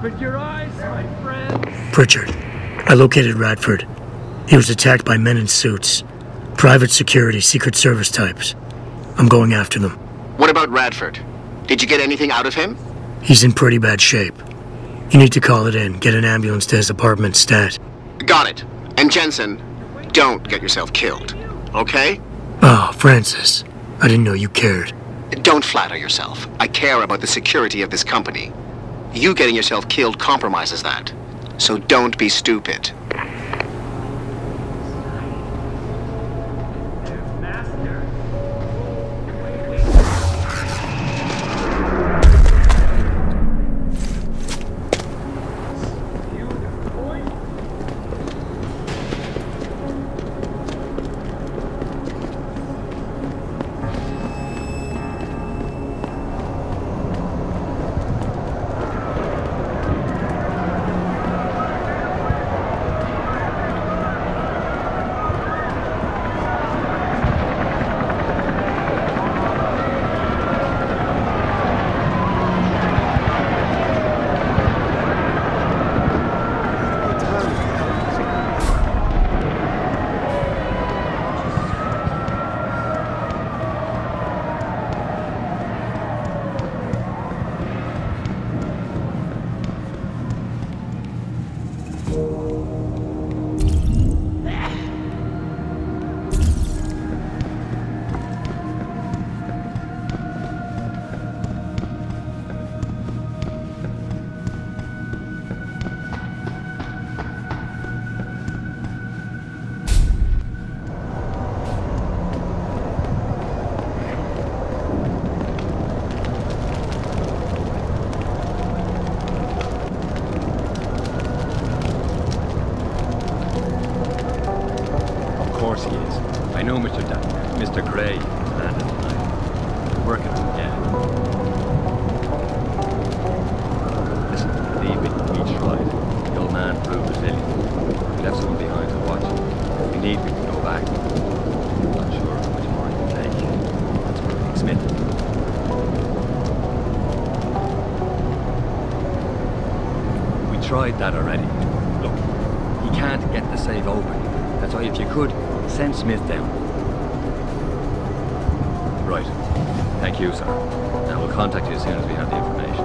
But your eyes, my friend. Pritchard, I located Radford. He was attacked by men in suits. Private security, Secret Service types. I'm going after them. What about Radford? Did you get anything out of him? He's in pretty bad shape. You need to call it in, get an ambulance to his apartment stat. Got it. And Jensen, don't get yourself killed, okay? Oh, Francis. I didn't know you cared. Don't flatter yourself. I care about the security of this company. You getting yourself killed compromises that. So don't be stupid. Tried that already. Look, he can't get the safe open. That's why if you could, send Smith down. Right. Thank you, sir. And we'll contact you as soon as we have the information.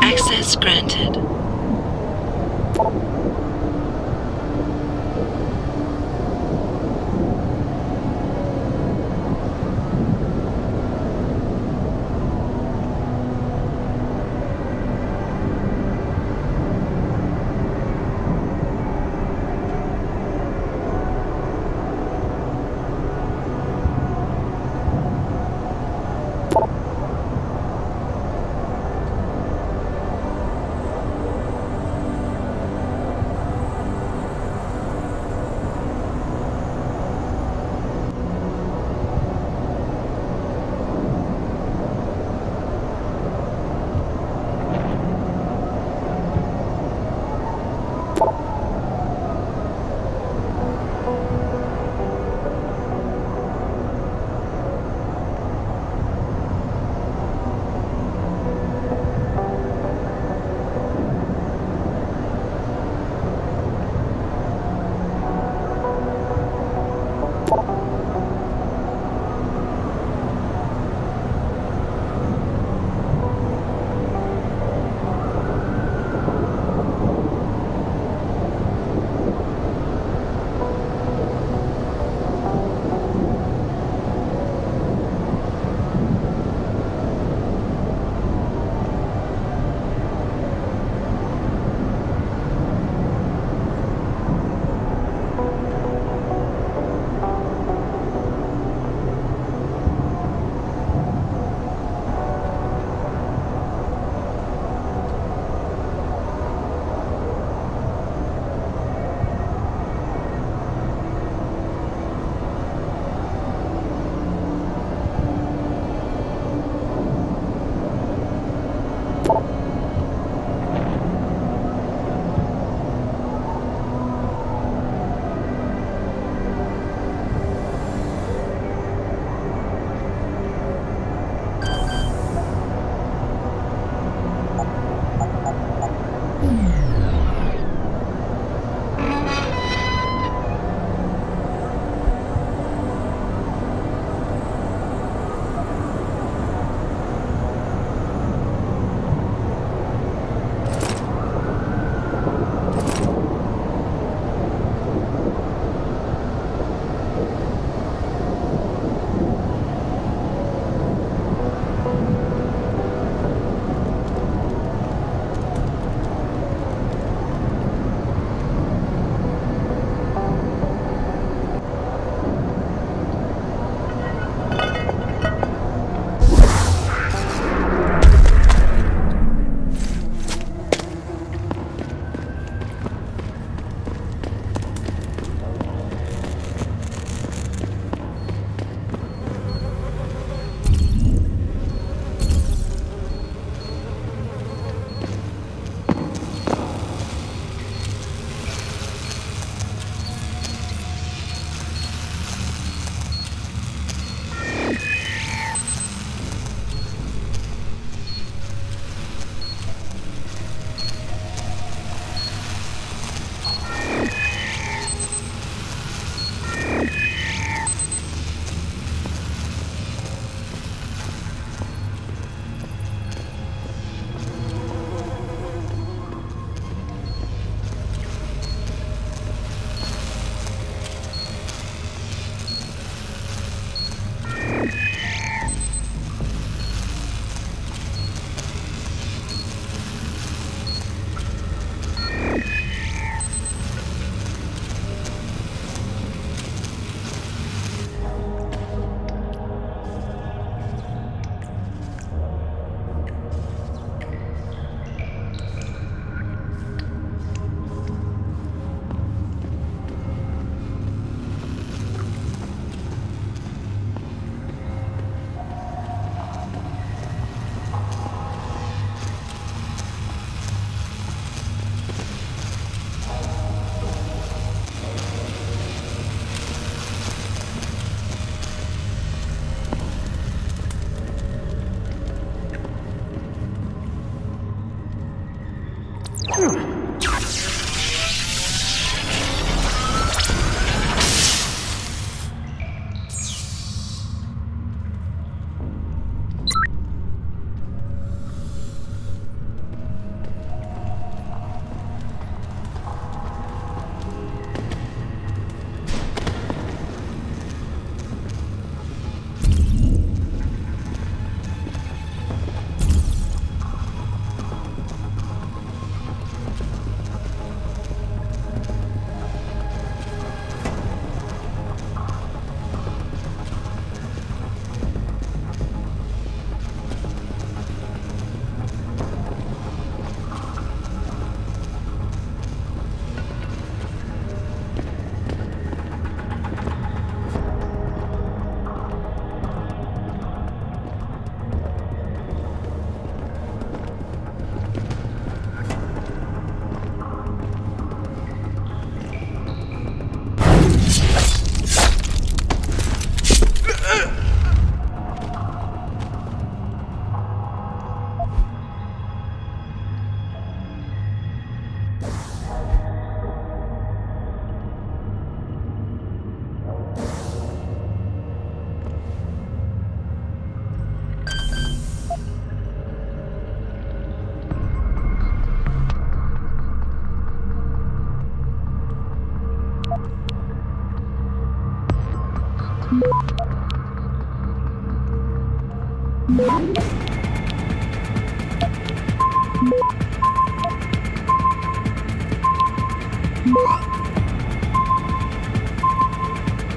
Access granted.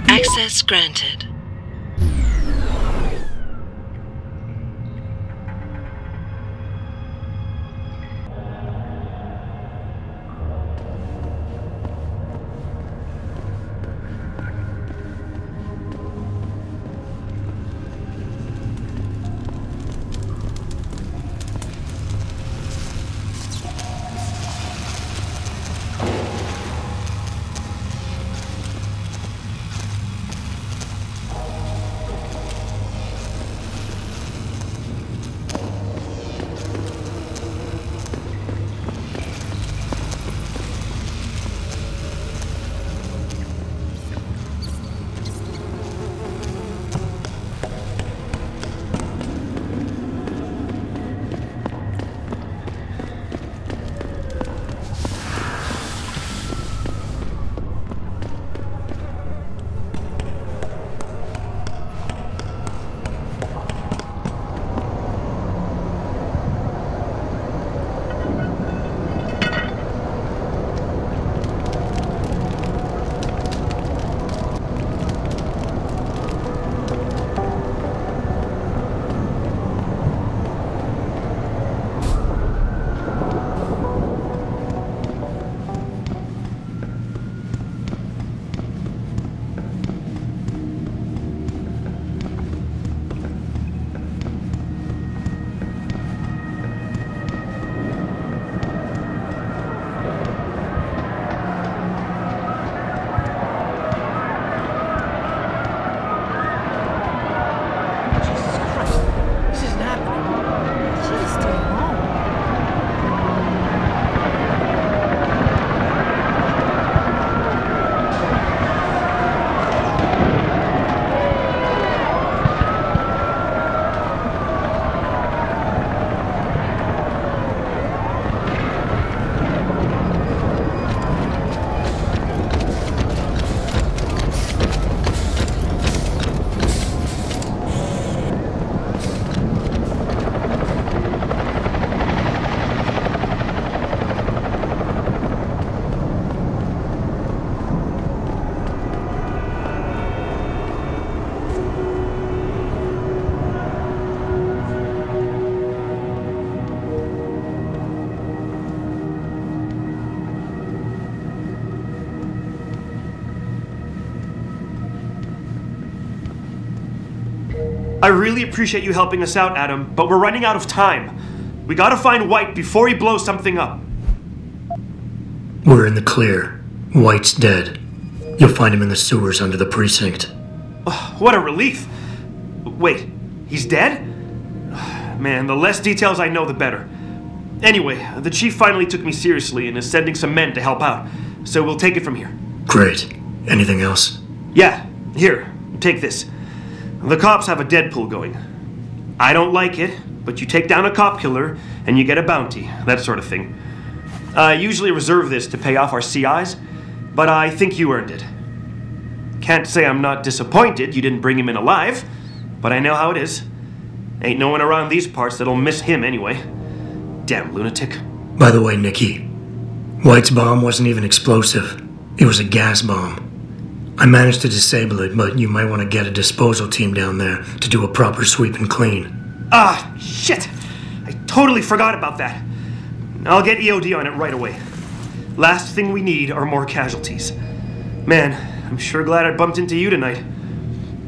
Access granted. I really appreciate you helping us out, Adam, but we're running out of time. We gotta find White before he blows something up. We're in the clear. White's dead. You'll find him in the sewers under the precinct. What a relief. Wait, he's dead? Man, the less details I know, the better. Anyway, the chief finally took me seriously and is sending some men to help out, so we'll take it from here. Great. Anything else? Yeah, here, take this. The cops have a Deadpool going. I don't like it, but you take down a cop killer and you get a bounty, that sort of thing. I usually reserve this to pay off our CIs, but I think you earned it. Can't say I'm not disappointed you didn't bring him in alive, but I know how it is. Ain't no one around these parts that'll miss him anyway. Damn lunatic. By the way, Nikki, White's bomb wasn't even explosive. It was a gas bomb. I managed to disable it, but you might want to get a disposal team down there to do a proper sweep and clean. Ah, shit! I totally forgot about that. I'll get EOD on it right away. Last thing we need are more casualties. Man, I'm sure glad I bumped into you tonight.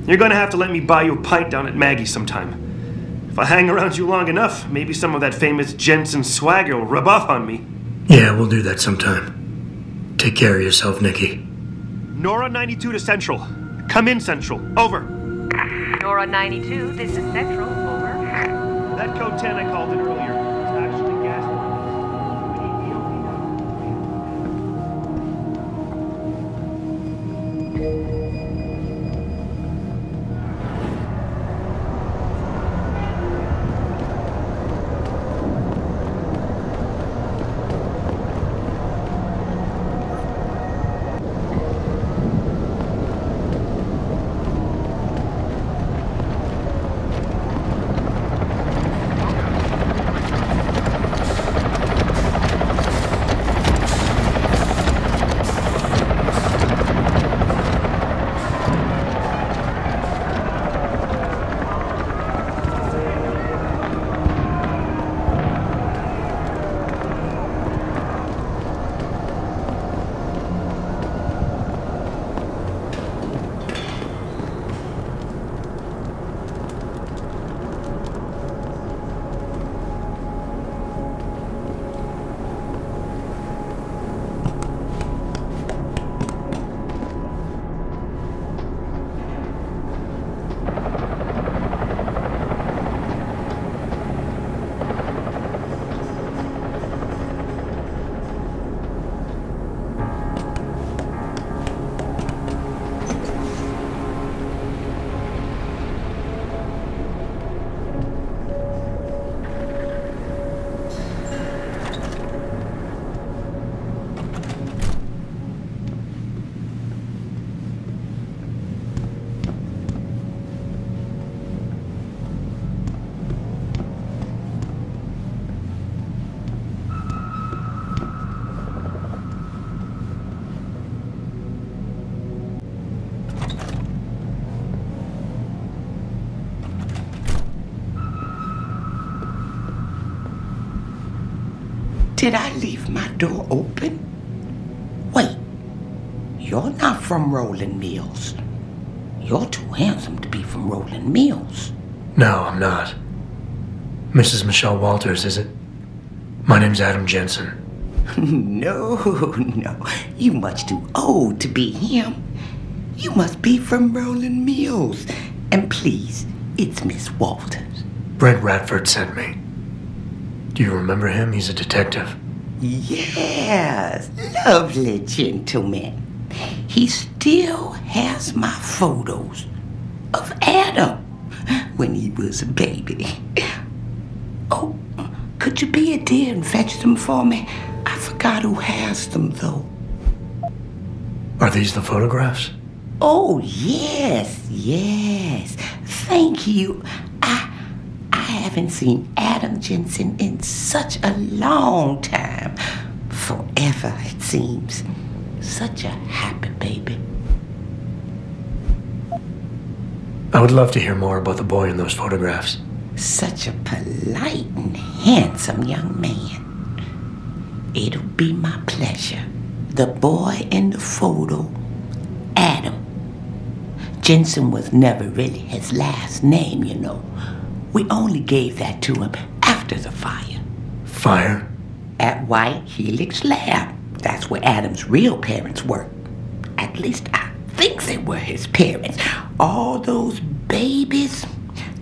You're gonna have to let me buy you a pint down at Maggie's sometime. If I hang around you long enough, maybe some of that famous Jensen swagger will rub off on me. Yeah, we'll do that sometime. Take care of yourself, Nikki. Nora 92 to Central. Come in, Central. Over. Nora 92, this is Central. Over. That code 10 I called in earlier is actually gas bombs. We need EOD now. Did I leave my door open? Wait, you're not from Rolling Mills. You're too handsome to be from Rolling Mills. No, I'm not. Mrs. Michelle Walters, is it? My name's Adam Jensen. No, you much too old to be him. You must be from Rolling Mills. And please, it's Miss Walters. Brent Radford sent me. Do you remember him? He's a detective. Yes, lovely gentleman. He still has my photos of Adam when he was a baby. Oh, could you be a dear and fetch them for me? I forgot who has them, though. Are these the photographs? Oh, yes. Thank you. I haven't seen Adam Jensen in such a long time. Forever, it seems. Such a happy baby. I would love to hear more about the boy in those photographs. Such a polite and handsome young man. It'll be my pleasure. The boy in the photo, Adam. Jensen was never really his last name, you know. We only gave that to him after the fire. Fire? At White Helix Lab. That's where Adam's real parents worked. At least I think they were his parents. All those babies,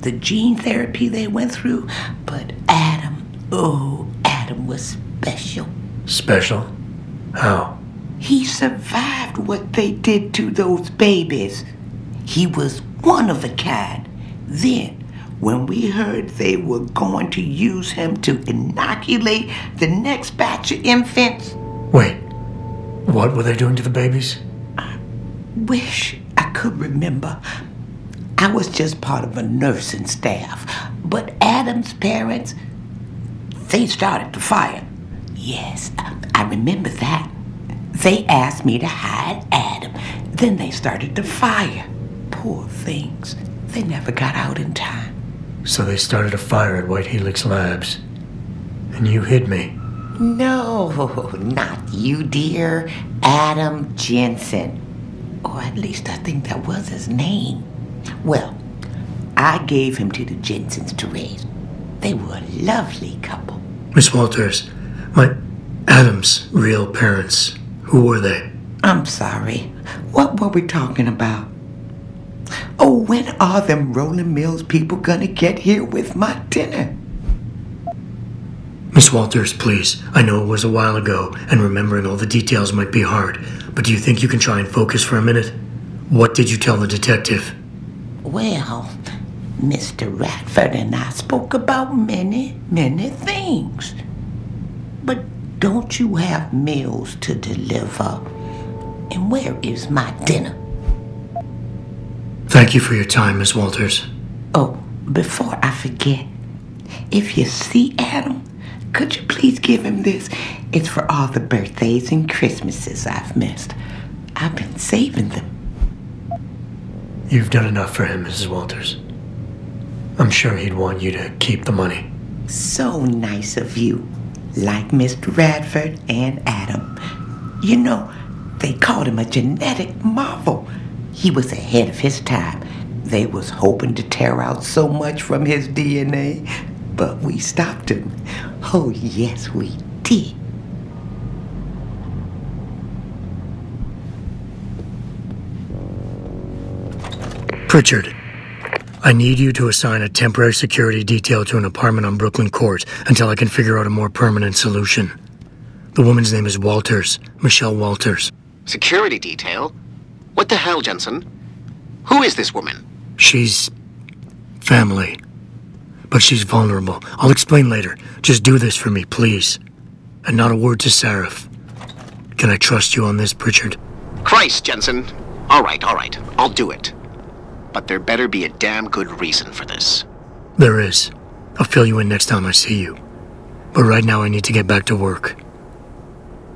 the gene therapy they went through. But Adam was special. Special? How? He survived what they did to those babies. He was one of a kind. Then, when we heard they were going to use him to inoculate the next batch of infants... Wait, what were they doing to the babies? I wish I could remember. I was just part of a nursing staff. But Adam's parents, they started the fire. Yes, I remember that. They asked me to hide Adam. Then they started the fire. Poor things. They never got out in time. So they started a fire at White Helix Labs. And you hid me. No, not you, dear. Adam Jensen. Or at least I think that was his name. Well, I gave him to the Jensens to raise. They were a lovely couple. Miss Walters, Adam's real parents, who were they? I'm sorry. What were we talking about? Oh, when are them Rolling Mills people gonna get here with my dinner? Miss Walters, please. I know it was a while ago, and remembering all the details might be hard, but do you think you can try and focus for a minute? What did you tell the detective? Well, Mr. Radford and I spoke about many things. But don't you have meals to deliver? And where is my dinner? Thank you for your time, Miss Walters. Oh, before I forget, if you see Adam, could you please give him this? It's for all the birthdays and Christmases I've missed. I've been saving them. You've done enough for him, Mrs. Walters. I'm sure he'd want you to keep the money. So nice of you. Like Mr. Radford and Adam. You know, they called him a genetic marvel. He was ahead of his time. They was hoping to tear out so much from his DNA, but we stopped him. Oh, yes, we did. Pritchard, I need you to assign a temporary security detail to an apartment on Brooklyn Court until I can figure out a more permanent solution. The woman's name is Walters, Michelle Walters. Security detail? What the hell, Jensen? Who is this woman? She's family, but she's vulnerable. I'll explain later. Just do this for me, please. And not a word to Sarif. Can I trust you on this, Pritchard? Christ, Jensen. All right, I'll do it. But there better be a damn good reason for this. There is. I'll fill you in next time I see you. But right now I need to get back to work.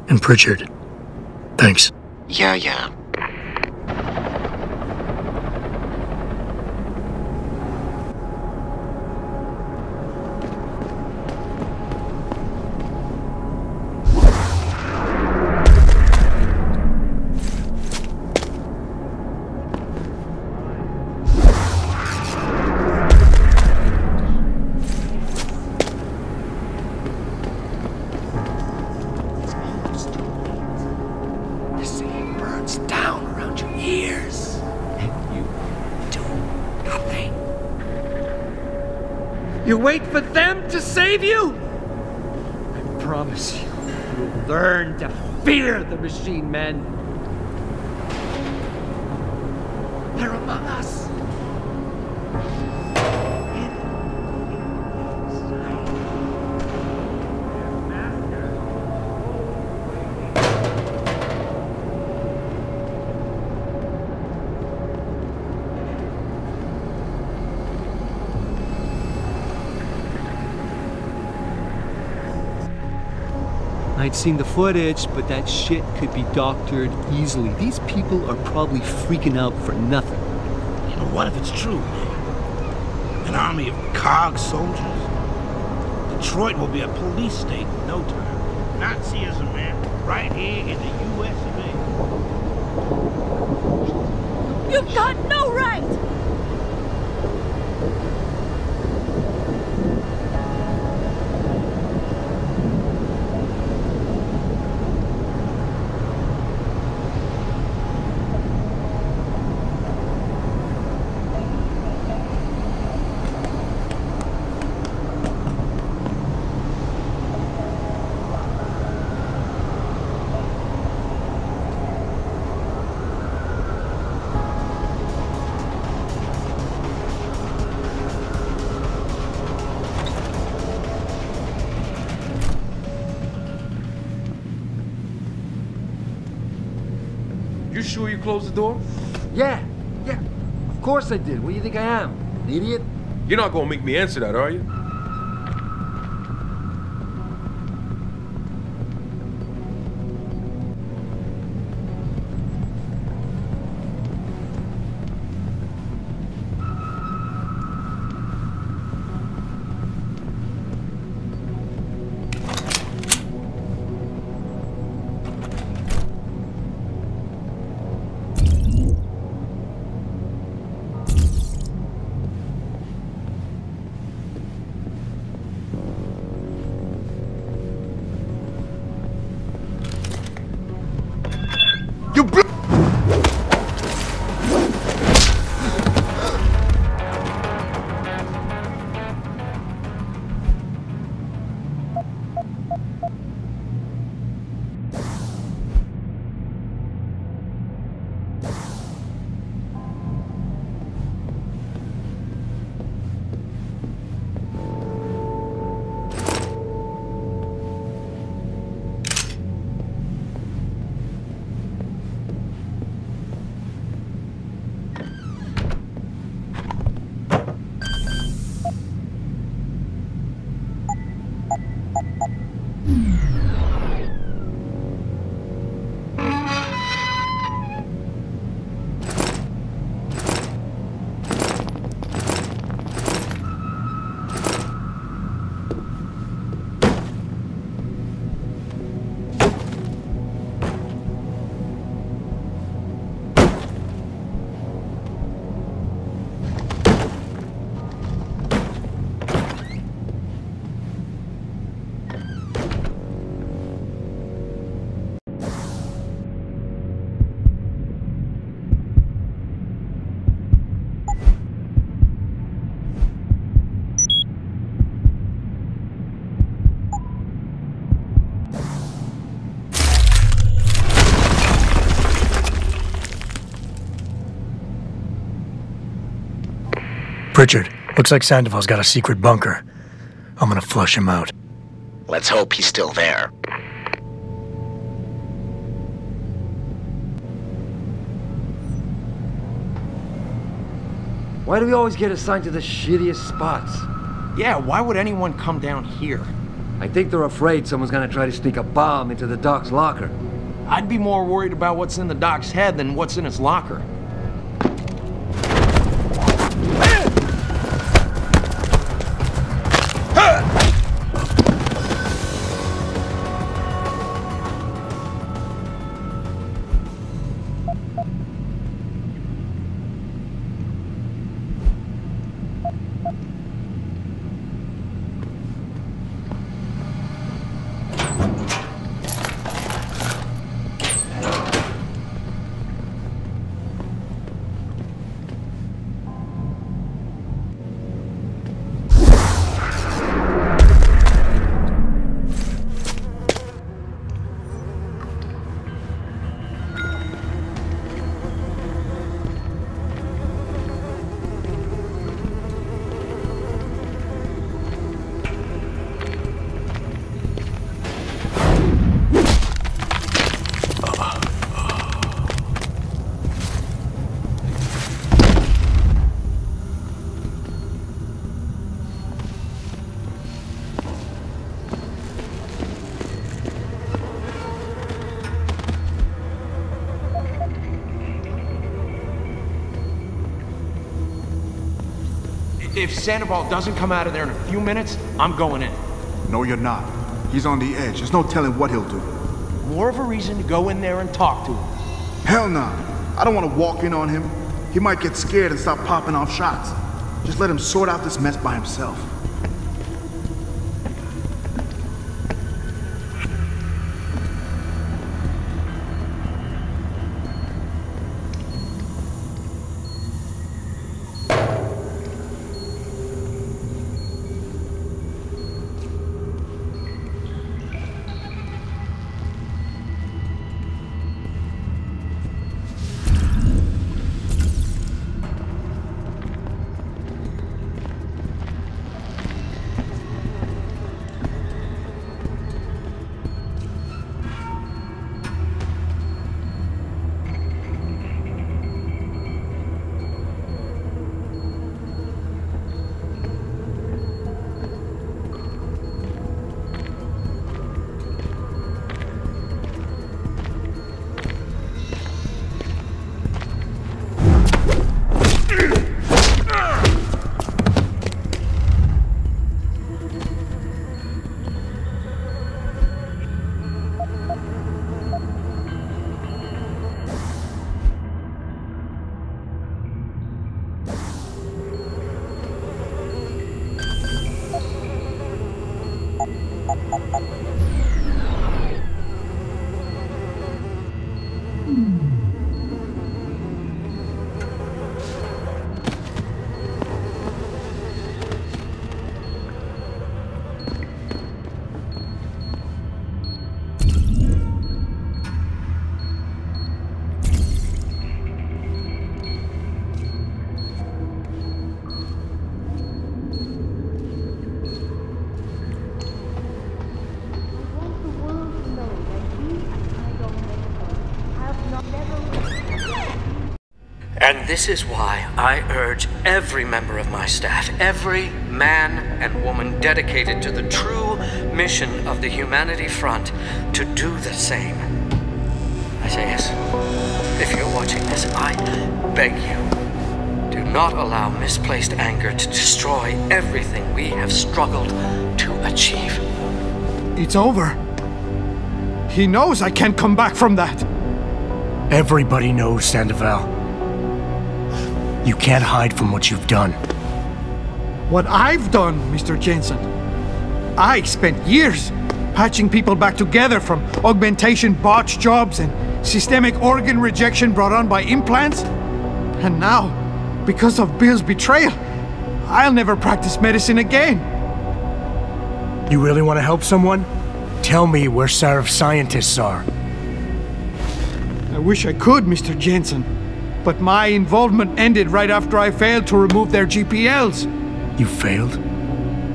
And Pritchard, thanks. Yeah. years, and you do nothing. You wait for them to save you? I promise you, you'll learn to fear the machine men. They're among us. I'd seen the footage, but that shit could be doctored easily. These people are probably freaking out for nothing. You know, what if it's true, man? An army of cog soldiers? Detroit will be a police state in no time. Nazism, man, right here in the US of A. You've got no right! You sure you closed the door? Yeah. Of course I did. What do you think I am? An idiot? You're not gonna make me answer that, are you? Richard, looks like Sandoval's got a secret bunker. I'm gonna flush him out. Let's hope he's still there. Why do we always get assigned to the shittiest spots? Yeah, why would anyone come down here? I think they're afraid someone's gonna try to sneak a bomb into the doc's locker. I'd be more worried about what's in the doc's head than what's in his locker. If Sandoval doesn't come out of there in a few minutes, I'm going in. No, you're not. He's on the edge. There's no telling what he'll do. More of a reason to go in there and talk to him. Hell no. I don't want to walk in on him. He might get scared and start popping off shots. Just let him sort out this mess by himself. And this is why I urge every member of my staff, every man and woman dedicated to the true mission of the Humanity Front, to do the same. Isaias, if you're watching this, I beg you, do not allow misplaced anger to destroy everything we have struggled to achieve. It's over. He knows I can't come back from that. Everybody knows, Sandoval. You can't hide from what you've done. What I've done, Mr. Jensen. I spent years patching people back together from augmentation botch jobs and systemic organ rejection brought on by implants. And now, because of Bill's betrayal, I'll never practice medicine again. You really want to help someone? Tell me where Sarif's scientists are. I wish I could, Mr. Jensen. But my involvement ended right after I failed to remove their GPLs. You failed?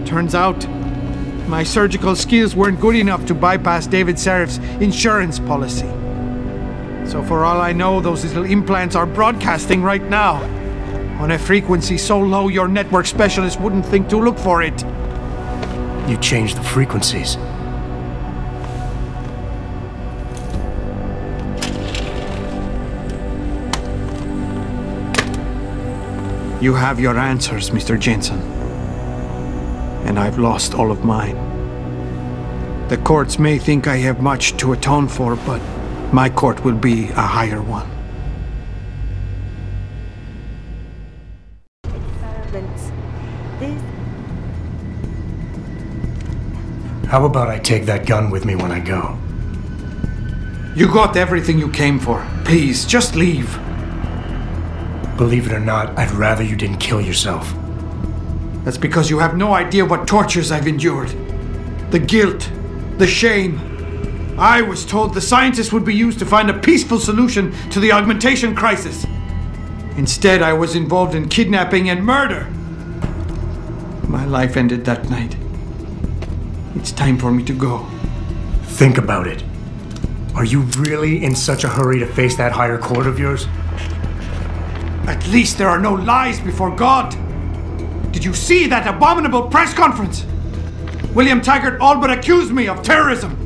Turns out, my surgical skills weren't good enough to bypass David Sarif's insurance policy. So for all I know, those little implants are broadcasting right now, on a frequency so low your network specialist wouldn't think to look for it. You changed the frequencies. You have your answers, Mr. Jensen. And I've lost all of mine. The courts may think I have much to atone for, but my court will be a higher one. How about I take that gun with me when I go? You got everything you came for. Please, just leave. Believe it or not, I'd rather you didn't kill yourself. That's because you have no idea what tortures I've endured. The guilt, the shame. I was told the scientists would be used to find a peaceful solution to the augmentation crisis. Instead, I was involved in kidnapping and murder. My life ended that night. It's time for me to go. Think about it. Are you really in such a hurry to face that higher court of yours? At least there are no lies before God. Did you see that abominable press conference? William Taggart all but accused me of terrorism.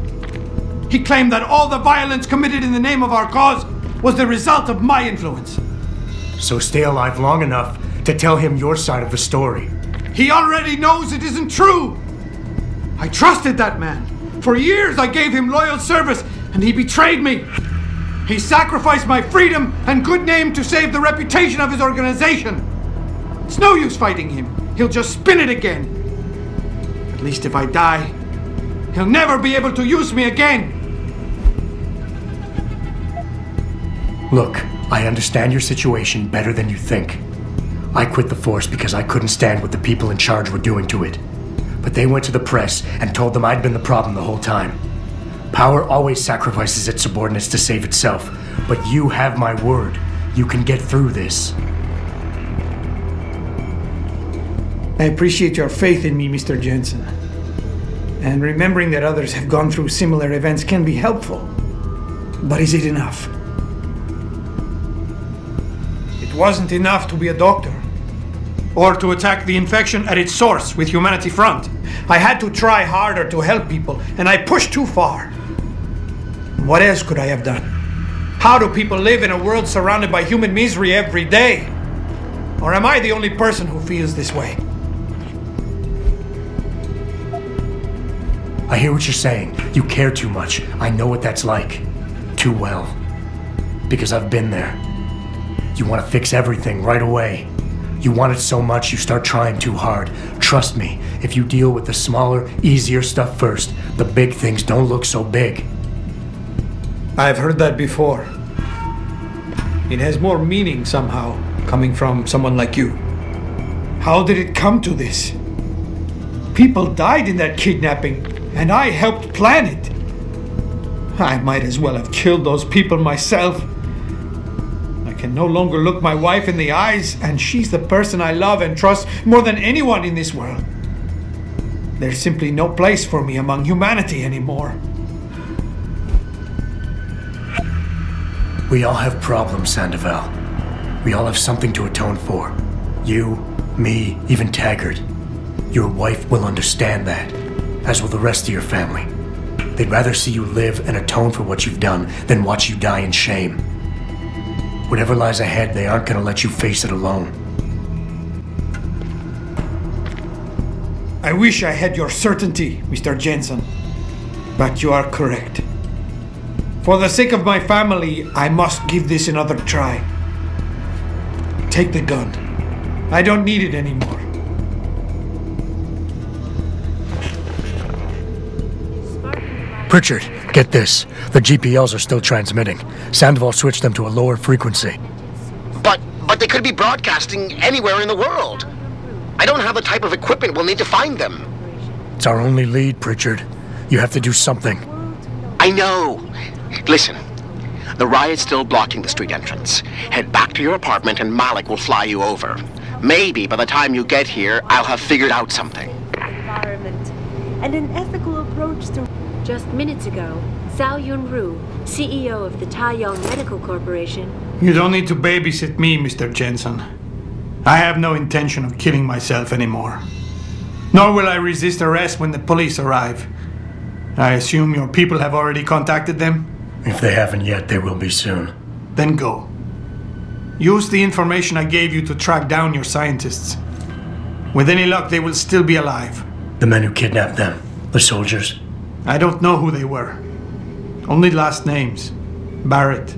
He claimed that all the violence committed in the name of our cause was the result of my influence. So stay alive long enough to tell him your side of the story. He already knows it isn't true. I trusted that man. For years I gave him loyal service, and he betrayed me. He sacrificed my freedom and good name to save the reputation of his organization. It's no use fighting him. He'll just spin it again. At least if I die, he'll never be able to use me again. Look, I understand your situation better than you think. I quit the force because I couldn't stand what the people in charge were doing to it. But they went to the press and told them I'd been the problem the whole time. Power always sacrifices its subordinates to save itself. But you have my word. You can get through this. I appreciate your faith in me, Mr. Jensen. And remembering that others have gone through similar events can be helpful. But is it enough? It wasn't enough to be a doctor. Or to attack the infection at its source with Humanity Front. I had to try harder to help people, and I pushed too far. What else could I have done? How do people live in a world surrounded by human misery every day? Or am I the only person who feels this way? I hear what you're saying. You care too much. I know what that's like. Too well. Because I've been there. You want to fix everything right away. You want it so much you start trying too hard. Trust me, if you deal with the smaller, easier stuff first, the big things don't look so big. I've heard that before. It has more meaning somehow, coming from someone like you. How did it come to this? People died in that kidnapping, and I helped plan it. I might as well have killed those people myself. I can no longer look my wife in the eyes, and she's the person I love and trust more than anyone in this world. There's simply no place for me among humanity anymore. We all have problems, Sandoval. We all have something to atone for. You, me, even Taggart. Your wife will understand that, as will the rest of your family. They'd rather see you live and atone for what you've done than watch you die in shame. Whatever lies ahead, they aren't gonna let you face it alone. I wish I had your certainty, Mr. Jensen. But you are correct. For the sake of my family, I must give this another try. Take the gun. I don't need it anymore. Pritchard, get this. The GPLs are still transmitting. Sandoval switched them to a lower frequency. But they could be broadcasting anywhere in the world. I don't have the type of equipment we'll need to find them. It's our only lead, Pritchard. You have to do something. I know. Listen, the riot's still blocking the street entrance. Head back to your apartment and Malik will fly you over. Maybe by the time you get here, I'll have figured out something. Environment and an ethical approach to... Just minutes ago, Zhao Yunru, CEO of the Taiyong Medical Corporation... You don't need to babysit me, Mr. Jensen. I have no intention of killing myself anymore. Nor will I resist arrest when the police arrive. I assume your people have already contacted them? If they haven't yet, they will be soon. Then go. Use the information I gave you to track down your scientists. With any luck, they will still be alive. The men who kidnapped them, the soldiers? I don't know who they were. Only last names. Barrett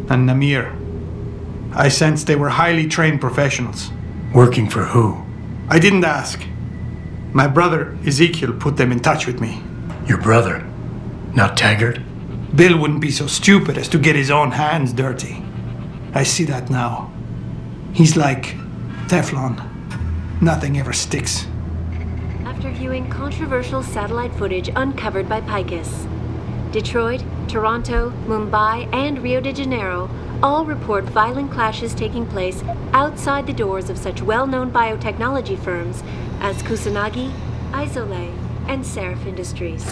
and Namir. I sensed they were highly trained professionals. Working for who? I didn't ask. My brother, Ezekiel, put them in touch with me. Your brother? Not Taggart? Bill wouldn't be so stupid as to get his own hands dirty. I see that now. He's like Teflon. Nothing ever sticks. After viewing controversial satellite footage uncovered by Picus, Detroit, Toronto, Mumbai, and Rio de Janeiro all report violent clashes taking place outside the doors of such well-known biotechnology firms as Kusanagi, Isole, and Seraph Industries.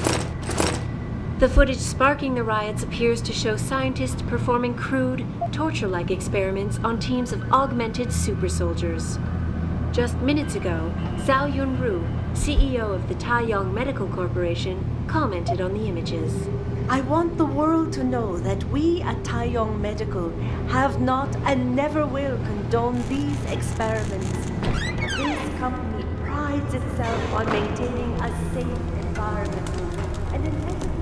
The footage sparking the riots appears to show scientists performing crude, torture-like experiments on teams of augmented super soldiers. Just minutes ago, Zhao Yunru, CEO of the Taiyong Medical Corporation, commented on the images. I want the world to know that we at Taiyong Medical have not and never will condone these experiments. This company prides prides itself on maintaining a safe environment and an ethical.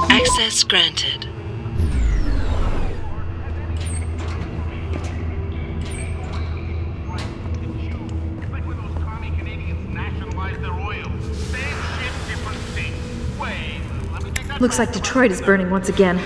Access granted. Looks like Detroit is burning once again.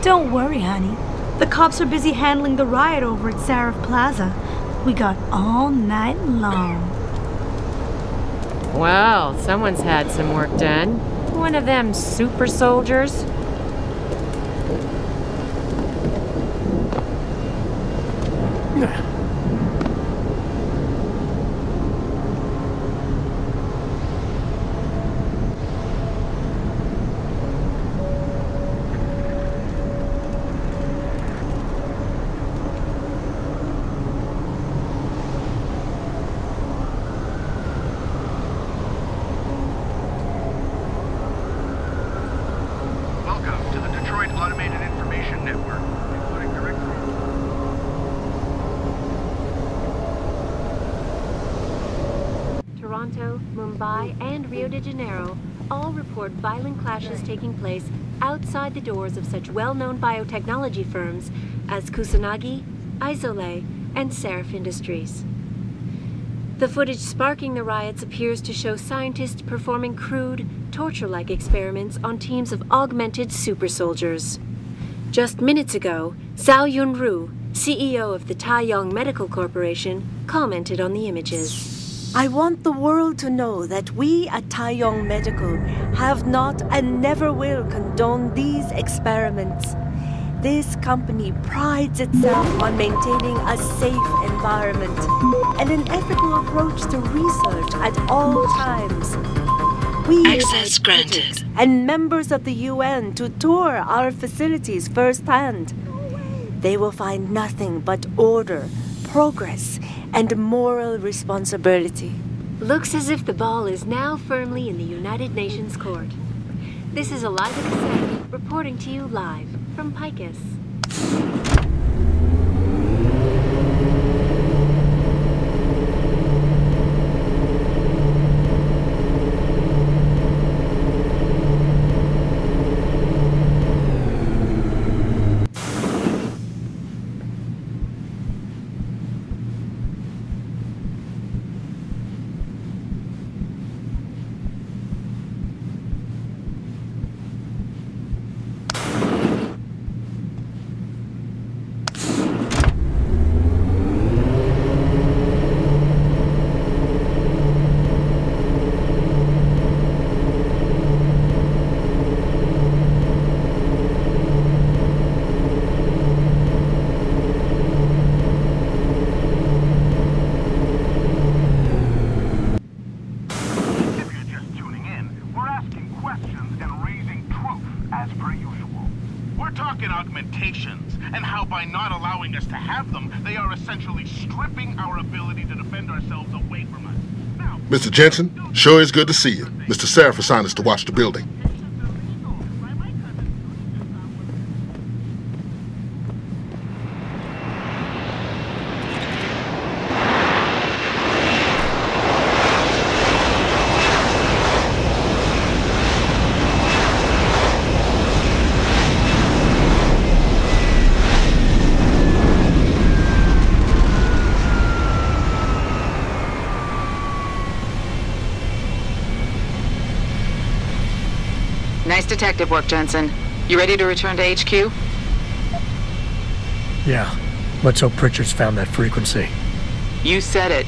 Don't worry, honey. The cops are busy handling the riot over at Sarif Plaza. We got all night long. Well, someone's had some work done. One of them super soldiers. Toronto, Mumbai, and Rio de Janeiro all report violent clashes taking place outside the doors of such well-known biotechnology firms as Kusanagi, Isole, and Sarif Industries. The footage sparking the riots appears to show scientists performing crude, torture-like experiments on teams of augmented super soldiers. Just minutes ago, Zhao Yunru, CEO of the Taiyong Medical Corporation, commented on the images. I want the world to know that we at Taiyong Medical have not and never will condone these experiments. This company prides itself on maintaining a safe environment and an ethical approach to research at all times. We Access granted. And members of the UN to tour our facilities firsthand. They will find nothing but order, progress, and moral responsibility. Looks as if the ball is now firmly in the United Nations court. This is Eliza Cassett reporting to you live from Picus. them. They are essentially stripping our ability to defend ourselves away from us. Now, Mr. Jensen, sure is good to see you. Mr. Seraph assigned us to watch the building. Nice detective work, Jensen. You ready to return to HQ? Yeah. Let's hope Pritchard's found that frequency. You said it.